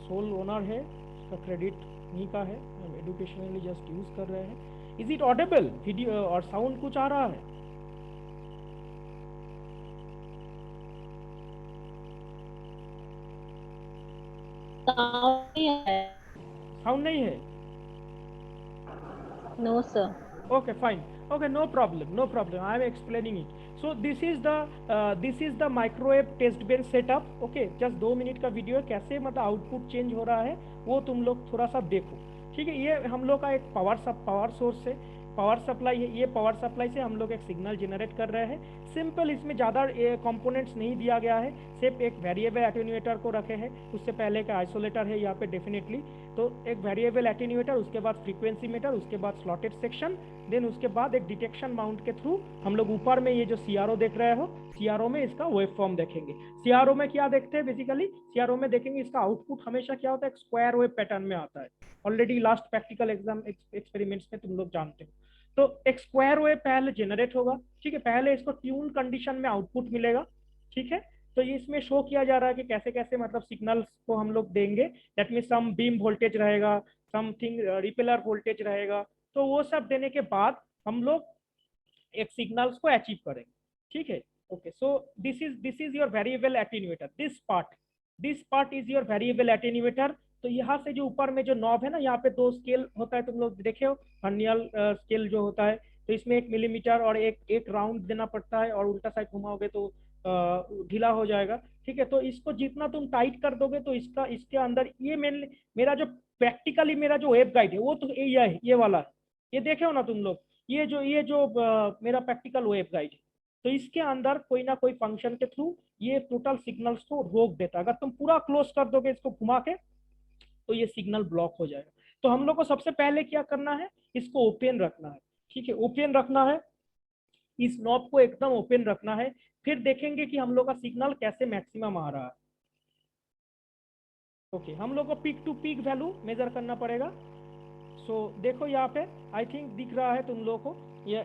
Speaker 2: सोल ओनर है, इसका क्रेडिट नहीं का है, हम एडुकेशनली जस्ट यूज कर रहे हैं। इज इट ऑडिबल वीडियो और साउंड कुछ आ रहा है? साउंड नहीं है?
Speaker 3: No sir.
Speaker 2: Okay, fine. Okay, no problem. I am explaining it. So this is the microwave test bench setup. Okay, just 2 minute का वीडियो है, कैसे मतलब आउटपुट चेंज हो रहा है वो तुम लोग थोड़ा सा देखो। ठीक है, ये हम लोग का एक पावर सोर्स है, पावर सप्लाई है। ये पावर सप्लाई से हम लोग एक सिग्नल जनरेट कर रहे हैं। सिंपल, इसमें ज़्यादा कंपोनेंट्स नहीं दिया गया है, सिर्फ एक वेरिएबल एटेन्यूएटर को रखे हैं। उससे पहले का आइसोलेटर है यहाँ पे डेफिनेटली, तो एक वेरिएबल एटेन्यूएटर, उसके बाद फ्रीक्वेंसी मीटर, उसके बाद स्लॉटेड सेक्शन, देन उसके बाद एक डिटेक्शन माउंट के थ्रू हम लोग ऊपर में ये जो सीआरओ देख रहे हो, सीआरओ में इसका वेव फॉर्म देखेंगे। सीआरओ में क्या देखते हैं बेसिकली, सीआरओ में देखेंगे इसका आउटपुट हमेशा क्या होता है, एक स्क्वायर वेव पैटर्न में आता है। Already last practical exam experiments में तुम लोग जानते हो। तो एक स्क्वायर वेव पहले जनरेट होगा, ठीक है, पहले इसको ट्यून कंडीशन में आउटपुट मिलेगा, ठीक है। तो ये इसमें शो किया जा रहा है कि कैसे कैसे मतलब सिग्नल्स को हम लोग देंगे। That mean some beam voltage रहेगा, समथिंग रिपेलर वोल्टेज रहेगा। तो वो सब देने के बाद हम लोग एक सिग्नल्स को अचीव करेंगे, ठीक है। Okay, so this is your variable attenuator. This part is your variable attenuator. तो यहाँ से जो ऊपर में जो नॉब है ना, यहाँ पे 2 स्केल होता है, तुम लोग देखे हो हर्नियल स्केल जो होता है। तो इसमें 1 मिलीमीटर और एक राउंड देना पड़ता है, और उल्टा साइड घुमाओगे तो ढीला हो जाएगा, ठीक है। तो इसको जितना तुम टाइट कर दोगे तो इसके अंदर ये मेनली मेरा जो प्रैक्टिकली मेरा जो वेब गाइड है वो तो ये वाला है, ये देखे हो ना तुम लोग, ये जो मेरा प्रैक्टिकल वेब गाइड है। तो इसके अंदर कोई ना कोई फंक्शन के थ्रू ये टोटल सिग्नल्स को रोक देता है। अगर तुम पूरा क्लोज कर दोगे इसको घुमा के तो ये सिग्नल ब्लॉक हो जाएगा। तो हम लोग को सबसे पहले क्या करना है, इसको ओपन रखना है, ठीक है, ओपन रखना है, इस नॉब को एकदम ओपन रखना है। फिर देखेंगे कि हम लोग का सिग्नल कैसे मैक्सिमम आ रहा है। ओके, हम लोग को peak to peak value measure करना पड़ेगा। सो देखो यहाँ पे आई थिंक दिख रहा है तुम लोग को, ये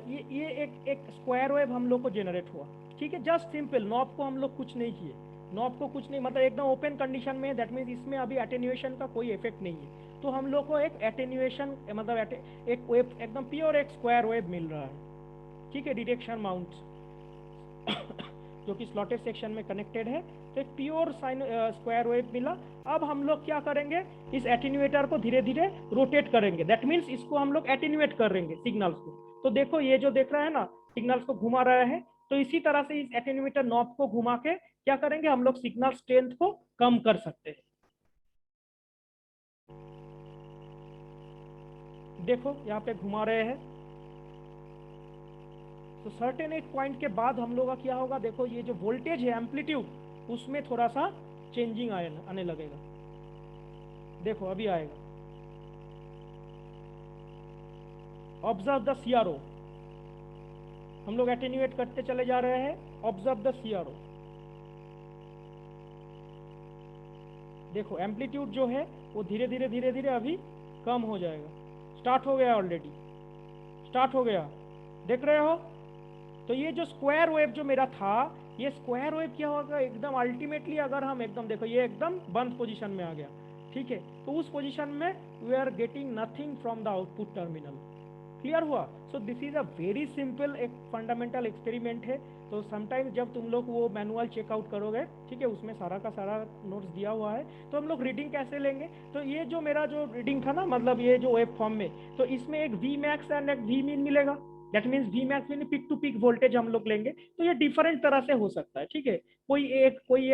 Speaker 2: एक स्क्वायर वेव हम लोग को जनरेट हुआ, ठीक है। जस्ट सिंपल, नॉब को हम लोग कुछ नहीं किए, नॉब को कुछ नहीं, मतलब एकदम ओपन कंडीशन में। दैट मीन्स इसमें अभी एटेन्यूएशन का कोई इफेक्ट नहीं है। तो हम लोग को एक एटेन्यूएशन मतलब एक वेव एकदम प्योर एक स्क्वायर वेव मिल रहा है, ठीक है, डिटेक्शन माउंट जो कि स्लॉटेड सेक्शन में कनेक्टेड है। तो एक प्योर साइन स्क्वायर वेव मिला। अब हम लोग क्या करेंगे, इस एटेन्यूएटर को धीरे धीरे रोटेट करेंगे। दैट मीन्स इसको हम लोग एटेन्यूएट कर देंगे सिग्नल्स को। तो देखो ये जो देख रहा है ना, सिग्नल्स को घुमा रहा है। तो इसी तरह से इस एटेन्यूएटर नॉब को घुमा के क्या करेंगे, हम लोग सिग्नल स्ट्रेंथ को कम कर सकते हैं। देखो यहाँ पे घुमा रहे हैं, तो सर्टेन एक पॉइंट के बाद हम लोग का क्या होगा, देखो ये जो वोल्टेज है एम्पलीट्यूड, उसमें थोड़ा सा चेंजिंग आने लगेगा। देखो अभी आएगा। ऑब्जर्व द सीआरओ, हम लोग एटेन्यूएट करते चले जा रहे हैं। ऑब्जर्व द सीआरओ, देखो एम्पलीट्यूड जो है वो धीरे धीरे अभी कम हो जाएगा। स्टार्ट हो गया, ऑलरेडी स्टार्ट हो गया, देख रहे हो। तो ये जो स्क्वायर वेव जो मेरा था, ये स्क्वायर वेव क्या होगा, एकदम अल्टीमेटली अगर हम एकदम देखो ये एकदम बंद पोजीशन में आ गया, ठीक है। तो उस पोजीशन में we are getting nothing from the output terminal. Clear हुआ। So this is a very simple एक फंडामेंटल एक्सपेरिमेंट है। तो समटाइम्स जब तुम लोग वो मैनुअल चेकआउट करोगे, ठीक है, उसमें सारा का सारा नोट्स दिया हुआ है। तो हम लोग रीडिंग कैसे लेंगे, तो ये जो मेरा जो रीडिंग था ना, मतलब ये जो वेव फॉर्म में, तो इसमें एक वी मैक्स एंड एक वी मीन मिलेगा। दैट मीन्स वी मैक्स यानी पिक टू पिक वोल्टेज हम लोग लेंगे। तो ये डिफरेंट तरह से हो सकता है, ठीक है, कोई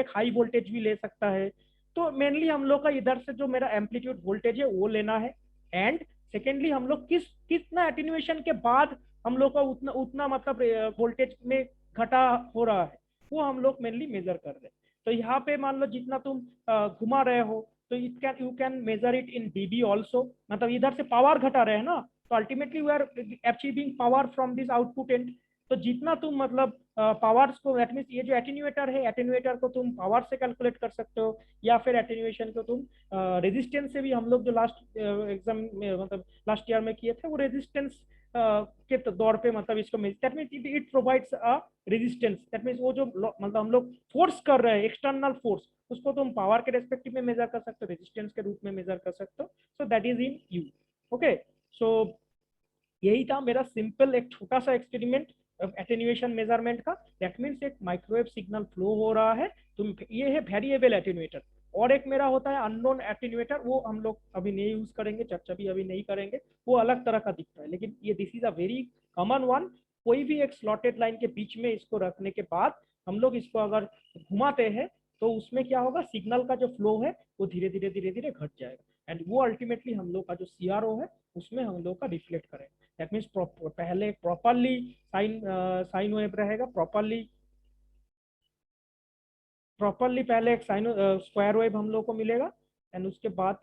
Speaker 2: एक हाई वोल्टेज भी ले सकता है। तो मेनली हम लोग का इधर से जो मेरा एम्पलीट्यूड वोल्टेज है वो लेना है। एंड सेकेंडली हम लोग कितना एटेन्यूएशन के बाद हम लोग का उतना मतलब वोल्टेज में घटा हो रहा है, वो हम लोग मेनली मेजर कर रहे हैं। तो यहाँ पे मान लो जितना तुम घुमा रहे हो, तो you can measure it in dB also. मतलब इधर से पावर घटा रहे हैं ना, तो ultimately we are achieving power from this output end. तो जितना तुम मतलब पावर्स को, दैट मीन्स ये जो एटेन्यूएटर है, एटेन्यूएटर को तुम पावर से कैलकुलेट कर सकते हो, या फिर एटेन्यूएशन को तुम रेजिस्टेंस से भी, हम लोग जो लास्ट एग्जाम में मतलब लास्ट ईयर में किए थे, वो रेजिस्टेंस के दौर पे मतलब इसको, that means it provides a resistance. That means वो जो मतलब हम लोग फोर्स कर रहे हैं, एक्सटर्नल फोर्स, उसको तुम पावर के रेस्पेक्टिव में मेजर कर सकते हो, रेजिस्टेंस के रूप में मेजर कर सकते हो। So that is in you. Okay, so यही था मेरा सिंपल एक छोटा सा एक्सपेरिमेंट एटेन्यूएशन मेजरमेंट का। दैट मीन्स एक माइक्रोवेव सिग्नल फ्लो हो रहा है, तो ये है वेरिएबल एटेन्यूएटर। और एक मेरा होता है अननोन एटेन्यूएटर, वो हम लोग अभी नहीं यूज करेंगे, चर्चा भी अभी नहीं करेंगे, वो अलग तरह का दिखता है। लेकिन ये this is a very common one. कोई भी एक स्लॉटेड लाइन के बीच में इसको रखने के बाद हम लोग इसको अगर घुमाते हैं, तो उसमें क्या होगा, सिग्नल का जो फ्लो है वो धीरे धीरे घट जाएगा। एंड वो अल्टीमेटली हम लोग का जो सीआरओ है उसमें हम लोग का रिफ्लेक्ट करेगा। दैट मीन्स पहले प्रॉपरली साइन वेव रहेगा, प्रॉपरली पहले एक साइन स्क्वायर वेव हम लोग को मिलेगा। एंड उसके बाद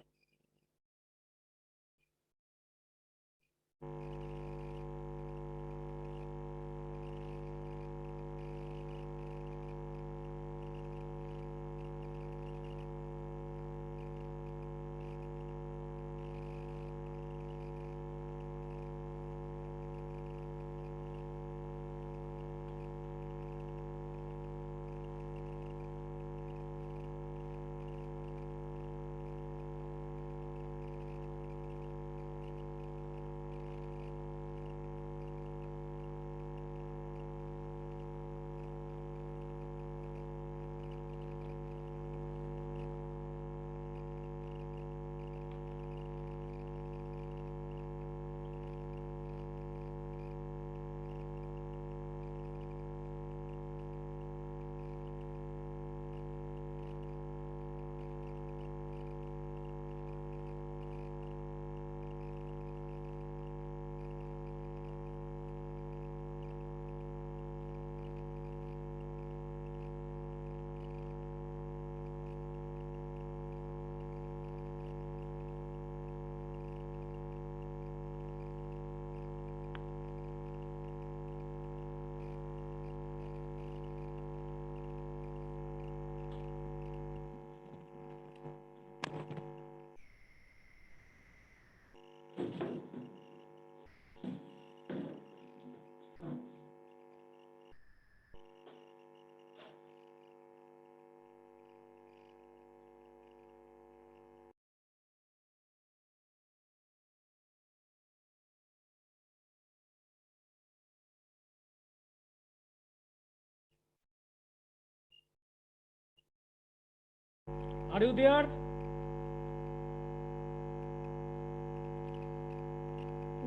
Speaker 2: आर यू देयर?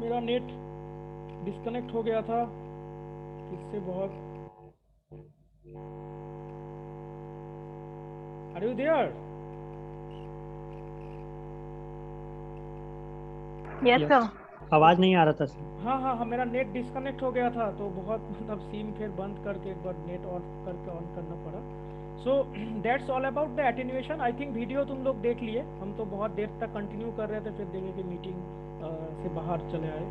Speaker 2: मेरा नेट डिस्कनेक्ट हो गया था इससे बहुत। Are you there?
Speaker 3: Yes
Speaker 5: Yes.
Speaker 3: Sir.
Speaker 5: आवाज नहीं आ रहा था सर।
Speaker 2: हाँ हाँ हाँ, मेरा नेट डिस्कनेक्ट हो गया था तो बहुत मतलब सिम फिर बंद करके एक बार नेट ऑफ करके ऑन करना पड़ा। So that's all about the attenuation. I think video तुम लोग देख लिए, हम तो बहुत देर तक कंटिन्यू कर रहे थे, फिर देखे कि मीटिंग से बाहर चले आए।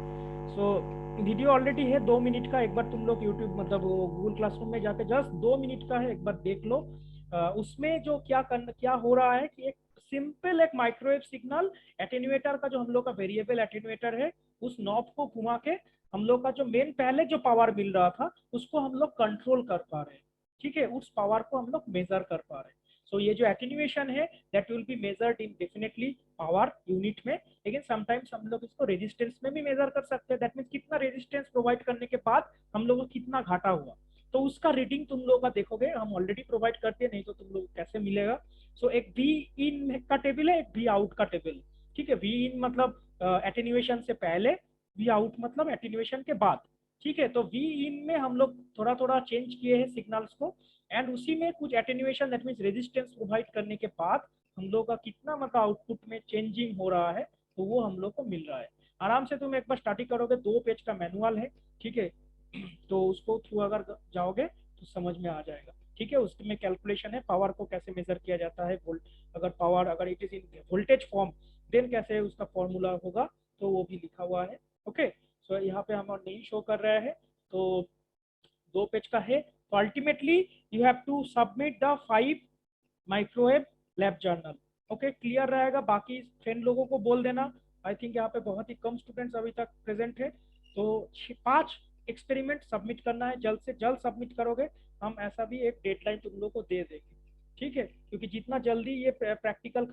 Speaker 2: सो वीडियो ऑलरेडी है 2 मिनट का, एक बार तुम लोग यूट्यूब मतलब वो गूगल क्लासरूम में जाके जस्ट 2 मिनट का है, एक बार देख लो। उसमें जो क्या हो रहा है कि एक सिंपल एक माइक्रोवेव सिग्नल एटेन्यूएटर का जो हम लोग का वेरिएबल एटेन्यूएटर है, उस नॉब को घुमा के हम लोग का जो मेन पहले जो पावर मिल रहा था उसको हम लोग कंट्रोल कर पा रहे हैं। ठीक है, उस पावर को हम लोग मेजर कर पा रहे हैं। सो ये जो एटेन्यूएशन है that will be measured in definitely power unit में, लेकिन समटाइम्स हम लोग इसको रेजिस्टेंस में भी मेजर कर सकते हैं। दैट मीन्स कितना रेजिस्टेंस प्रोवाइड करने के बाद हम लोग को कितना घाटा हुआ, तो उसका रीडिंग तुम लोग का देखोगे, हम ऑलरेडी प्रोवाइड करते हैं, नहीं तो तुम लोग कैसे मिलेगा। सो एक वी इन का टेबल है, एक वी आउट का टेबल। ठीक है, वी इन मतलब एटेन्यूएशन से पहले, वी आउट मतलब एटेन्यूएशन के बाद। ठीक है, तो वी इन में हम लोग थोड़ा थोड़ा चेंज किए हैं सिग्नल्स को, एंड उसी में कुछ attenuation that means resistance provide करने के बाद हम लोग का कितना मतलब आउटपुट में चेंजिंग हो रहा है, तो वो हम लोग को मिल रहा है। आराम से तुम एक बार स्टार्टिंग करोगे, 2 पेज का मैनुअल है। ठीक है, तो उसको थ्रू अगर जाओगे तो समझ में आ जाएगा। ठीक है, उसमें कैलकुलेशन है पावर को कैसे मेजर किया जाता है, अगर पावर अगर it is in voltage form then कैसे उसका फॉर्मूला होगा, तो वो भी लिखा हुआ है। ओके, सो यहाँ पे हम नहीं शो कर रहे हैं, तो 2 पेज का है। तो ultimately you have to submit the 5 microwave lab journal. Okay, clear रहेगा? बाकी फ्रेंड लोगों को बोल देना। आई थिंक यहाँ पे बहुत ही कम स्टूडेंट्स अभी तक प्रेजेंट है, तो 5 एक्सपेरिमेंट सबमिट करना है, जल्द से जल्द सबमिट करोगे, हम ऐसा भी एक डेडलाइन तुम लोग को दे देंगे। ठीक है, क्योंकि जितना जल्दी ये प्रैक्टिकल